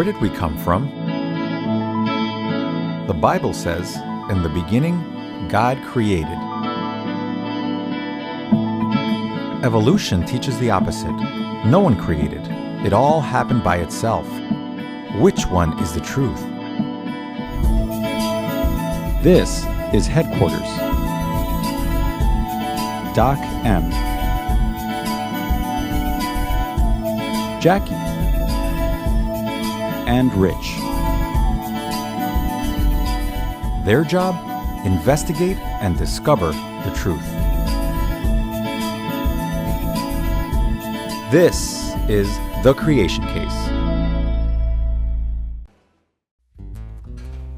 Where did we come from? The Bible says, in the beginning, God created. Evolution teaches the opposite. No one created. It all happened by itself. Which one is the truth? This is Headquarters. Doc M. Jackie. And Rich. Their job? Investigate and discover the truth. This is The Creation Case.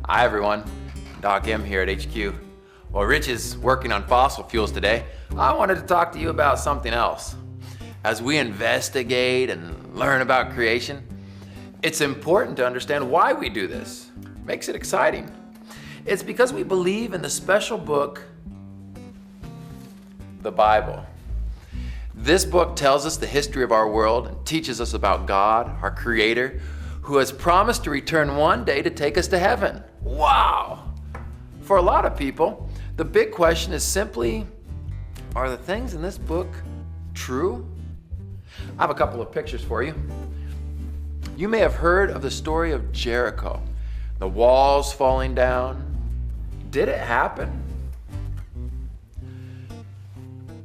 Hi everyone, Doc M here at HQ. While Rich is working on fossil fuels today, I wanted to talk to you about something else. As we investigate and learn about creation, it's important to understand why we do this. It makes it exciting. It's because we believe in the special book, the Bible. This book tells us the history of our world and teaches us about God, our Creator, who has promised to return one day to take us to heaven. Wow! For a lot of people, the big question is simply, are the things in this book true? I have a couple of pictures for you. You may have heard of the story of Jericho, the walls falling down. Did it happen?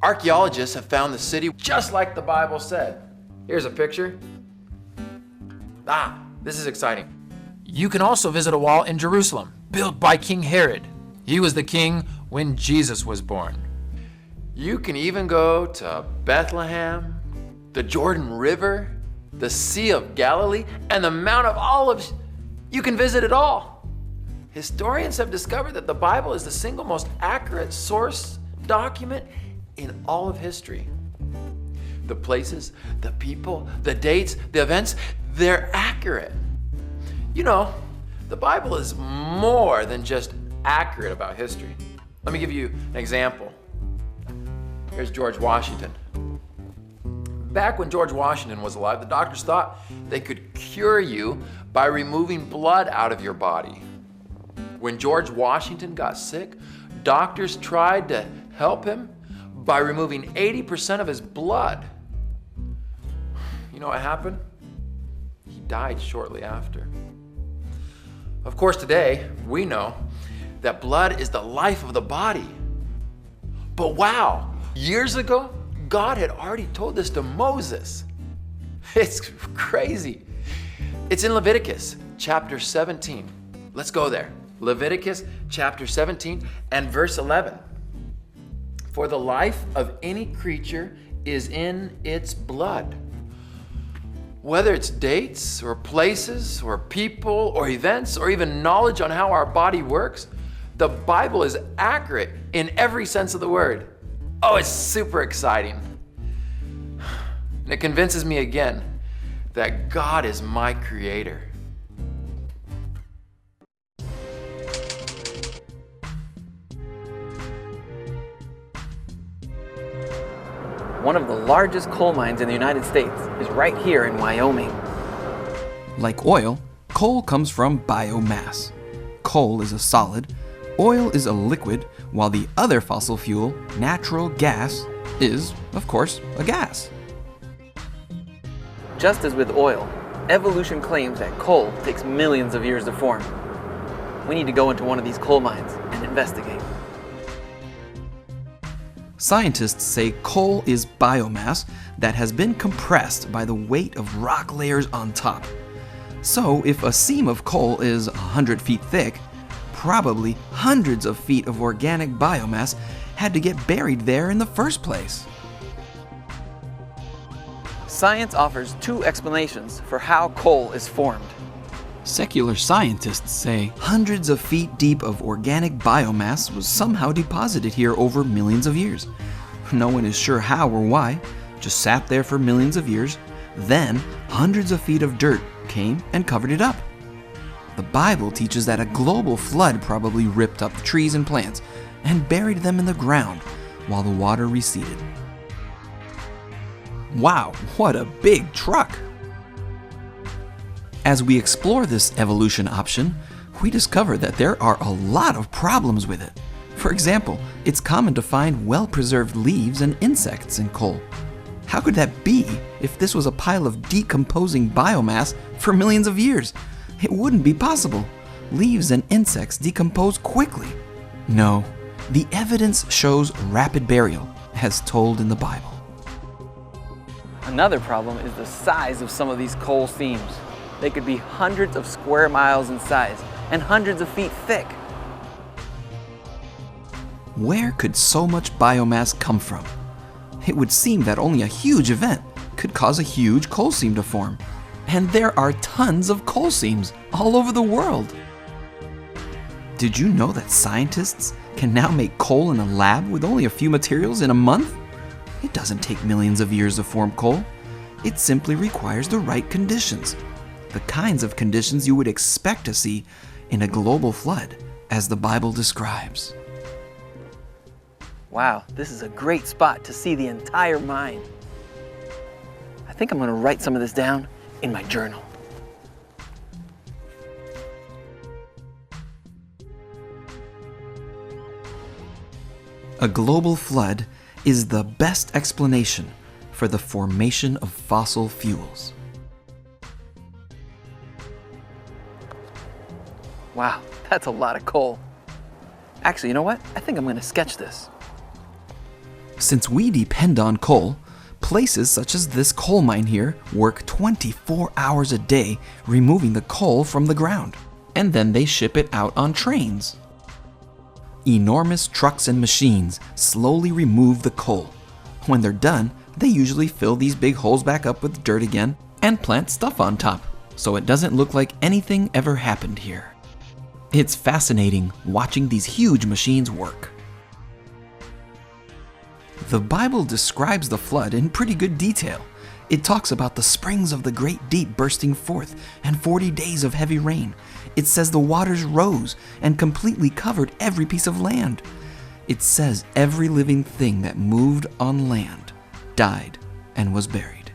Archaeologists have found the city just like the Bible said. Here's a picture. This is exciting. You can also visit a wall in Jerusalem, built by King Herod. He was the king when Jesus was born. You can even go to Bethlehem, the Jordan River, the Sea of Galilee, and the Mount of Olives. You can visit it all. Historians have discovered that the Bible is the single most accurate source document in all of history. The places, the people, the dates, the events, they're accurate. You know, the Bible is more than just accurate about history. Let me give you an example. Here's George Washington. Back when George Washington was alive, the doctors thought they could cure you by removing blood out of your body. When George Washington got sick, doctors tried to help him by removing 80% of his blood. You know what happened? He died shortly after. Of course, today, we know that blood is the life of the body. But wow, years ago, God had already told this to Moses. It's crazy. It's in Leviticus chapter 17. Let's go there. Leviticus chapter 17 and verse 11. For the life of any creature is in its blood. Whether it's dates or places or people or events or even knowledge on how our body works, the Bible is accurate in every sense of the word. Oh, it's super exciting. And it convinces me again that God is my creator. One of the largest coal mines in the United States is right here in Wyoming. Like oil, coal comes from biomass. Coal is a solid, oil is a liquid, while the other fossil fuel, natural gas, is, of course, a gas. Just as with oil, evolution claims that coal takes millions of years to form. We need to go into one of these coal mines and investigate. Scientists say coal is biomass that has been compressed by the weight of rock layers on top. So if a seam of coal is 100 feet thick, probably hundreds of feet of organic biomass had to get buried there in the first place. Science offers two explanations for how coal is formed. Secular scientists say hundreds of feet deep of organic biomass was somehow deposited here over millions of years. No one is sure how or why, just sat there for millions of years. Then hundreds of feet of dirt came and covered it up. The Bible teaches that a global flood probably ripped up the trees and plants and buried them in the ground while the water receded. Wow, what a big truck! As we explore this evolution option, we discover that there are a lot of problems with it. For example, it's common to find well-preserved leaves and insects in coal. How could that be if this was a pile of decomposing biomass for millions of years? It wouldn't be possible. Leaves and insects decompose quickly. No, the evidence shows rapid burial, as told in the Bible. Another problem is the size of some of these coal seams. They could be hundreds of square miles in size and hundreds of feet thick. Where could so much biomass come from? It would seem that only a huge event could cause a huge coal seam to form. And there are tons of coal seams all over the world. Did you know that scientists can now make coal in a lab with only a few materials in a month? It doesn't take millions of years to form coal. It simply requires the right conditions. The kinds of conditions you would expect to see in a global flood, as the Bible describes. Wow, this is a great spot to see the entire mine. I think I'm going to write some of this down in my journal. A global flood is the best explanation for the formation of fossil fuels. Wow, that's a lot of coal. Actually, you know what? I think I'm going to sketch this. Since we depend on coal, places such as this coal mine here work 24 hours a day removing the coal from the ground, and then they ship it out on trains. Enormous trucks and machines slowly remove the coal. When they're done, they usually fill these big holes back up with dirt again and plant stuff on top, so it doesn't look like anything ever happened here. It's fascinating watching these huge machines work. The Bible describes the flood in pretty good detail. It talks about the springs of the great deep bursting forth and 40 days of heavy rain. It says the waters rose and completely covered every piece of land. It says every living thing that moved on land died and was buried.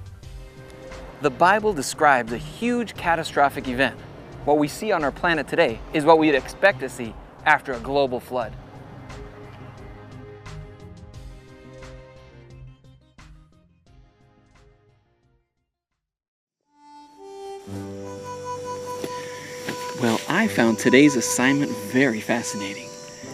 The Bible describes a huge catastrophic event. What we see on our planet today is what we'd expect to see after a global flood. Well, I found today's assignment very fascinating.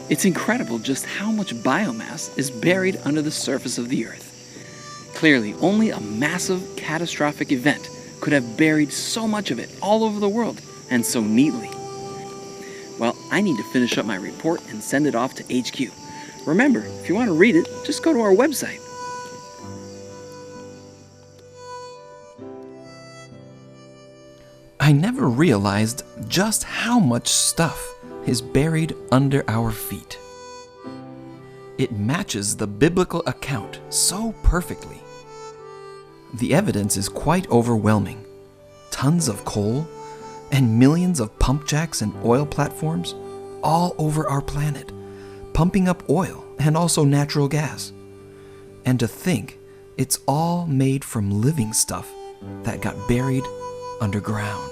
It's incredible just how much biomass is buried under the surface of the earth. Clearly, only a massive, catastrophic event could have buried so much of it all over the world, and so neatly. Well, I need to finish up my report and send it off to HQ. Remember, if you want to read it, just go to our website. I never realized just how much stuff is buried under our feet. It matches the biblical account so perfectly. The evidence is quite overwhelming. Tons of coal and millions of pump jacks and oil platforms all over our planet, pumping up oil and also natural gas. And to think it's all made from living stuff that got buried underground.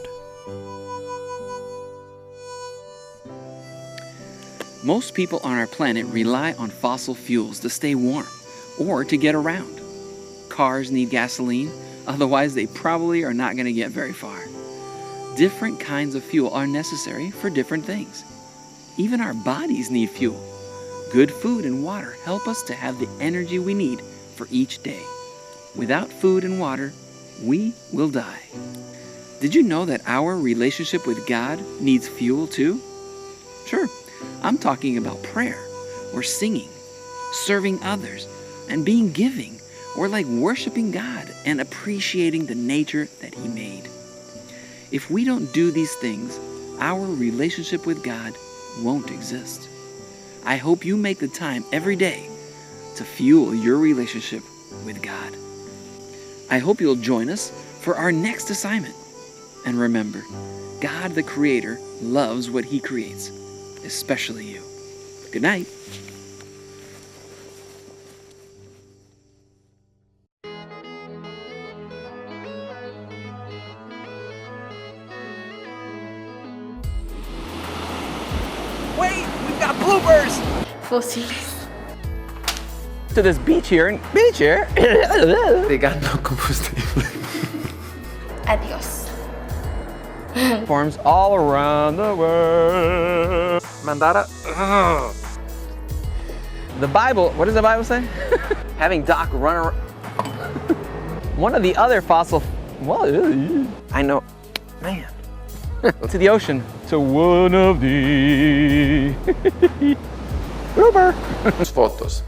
Most people on our planet rely on fossil fuels to stay warm or to get around. Cars need gasoline, otherwise they probably are not going to get very far. Different kinds of fuel are necessary for different things. Even our bodies need fuel. Good food and water help us to have the energy we need for each day. Without food and water, we will die. Did you know that our relationship with God needs fuel too? Sure, I'm talking about prayer, or singing, serving others, and being giving, or like worshiping God and appreciating the nature that He made. If we don't do these things, our relationship with God won't exist. I hope you make the time every day to fuel your relationship with God. I hope you'll join us for our next assignment. And remember, God the Creator loves what He creates, especially you. Good night. Wait, we've got bloopers! Fósiles. To this beach here. Pegando combustible. Adiós. Forms all around the world. Mandara. The Bible, what does the Bible say? Having Doc run around. One of the other fossil, I know, man. To the ocean. To one of the. Blooper. Fotos.